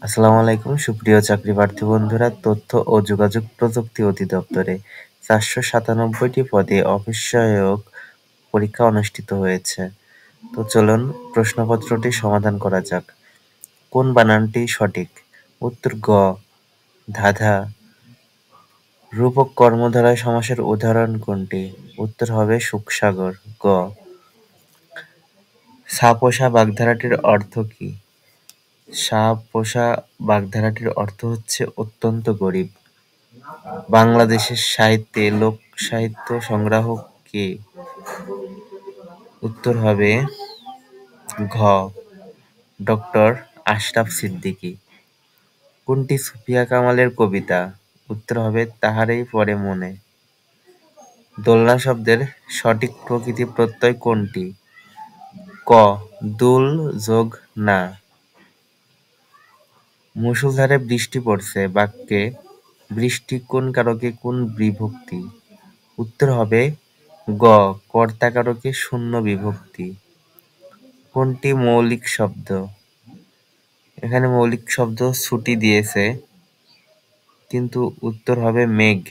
আসসালামু আলাইকুম সুপ্রিয় চাকরি প্রার্থী বন্ধুরা, তথ্য ও যোগাযোগ প্রযুক্তি অধিদপ্তরে ৪৯৭টি পদে অফিস সহায়ক পরীক্ষা অনুষ্ঠিত হয়েছে। তো চলুন প্রশ্নপত্রটি সমাধান করা যাক। কোন বানানটি সঠিক? উত্তর গ। ধাঁধা। রূপক কর্মধারয় সমাসের উদাহরণ কোনটি? উত্তর হবে সুখসাগর, গ। ছা-পোষা বাগধারাটির অর্থ কী? ছা-পোষা বাগধারাটির অর্থ হচ্ছে অত্যন্ত গরিব। বাংলাদেশের সাহিত্যে লোকসাহিত্য সংগ্রাহক কে? উত্তর হবে ঘ। ডক্টর আশরাফ সিদ্দিকী। কোনটি সুফিয়া কামালের কবিতা? উত্তর হবে তাহারই পরে মনে। দোলনা শব্দের সঠিক প্রকৃতি প্রত্যয় কোনটি? ক। দুল যোগ না। মুষলধারে বৃষ্টি পড়ছে বাক্যে বৃষ্টি কোন কারকে কোন বিভক্তি? উত্তর হবে গ। কর্তা কারকে শূন্য বিভক্তি। কোনটি মৌলিক শব্দ? এখানে মৌলিক শব্দ ছুটি দিয়েছে, কিন্তু উত্তর হবে মেঘ।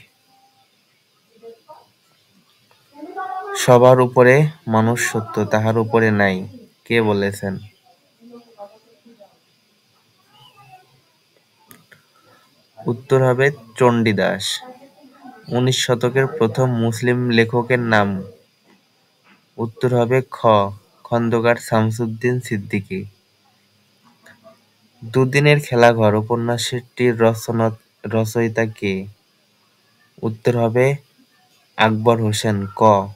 সবার উপরে মানুষ সত্য, তাহার উপরে নাই, কে বলেছেন? উত্তর হবে চণ্ডীদাস। ১৯ শতকের প্রথম মুসলিম লেখকের নাম? উত্তর হবে খ। খন্দকার শামসুদ্দিন সিদ্দিকী। দুদিনের খেলাঘর উপন্যাসটির রচয়িতা কে? উত্তর হবে আকবর হোসেন, ক।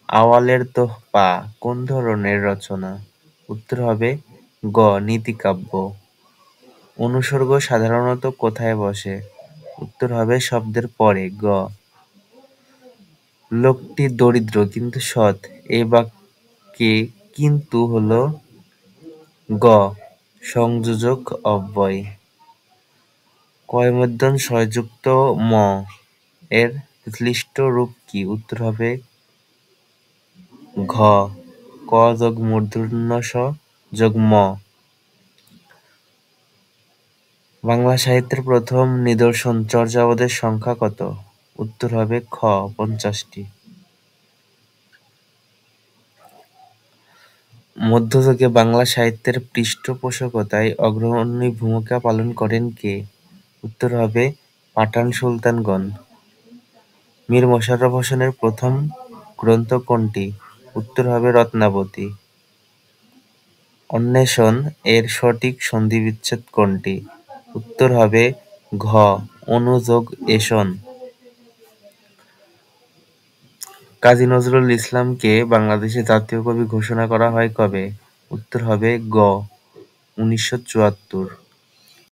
আওয়ালের তোহফা কোন ধরনের রচনা? উত্তর হবে গ। নীতিকাব্য। অনুসর্গ সাধারণত কোথায় বসে? উত্তর হবে শব্দের পরে, গ। লোকটি দরিদ্র কিন্তু সৎ, এই বাক্যে কিন্তু হল গ। সংযোজক অব্যয়। কয়মূর্ধন্য ষ-যুক্ত ম এর ক্লিষ্ট রূপ কি? উত্তর হবে ঘ। ক যোগ মূর্ধন্য ষ যোগ ম। বাংলা সাহিত্যের প্রথম নিদর্শন চর্যাপদের সংখ্যা কত? উত্তর হবে খ। ৫০টি। মধ্যযুগে বাংলা সাহিত্যের পৃষ্ঠপোষকতায় অগ্রণী ভূমিকা পালন করেন কে? উত্তর হবে পাঠান সুলতানগণ। মীর মশাররফ হোসেনের প্রথম গ্রন্থ কোনটি? উত্তর হবে রত্নাবতী। অন্বেষণ এর সঠিক সন্ধিবিচ্ছেদ কোনটি? উত্তর হবে ঘ। অনু যোগ এষণ। কাজী নজরুল ইসলামকে বাংলাদেশের জাতীয় কবি ঘোষণা করা হয় কবে? উত্তর হবে গ। ১৯৭৪।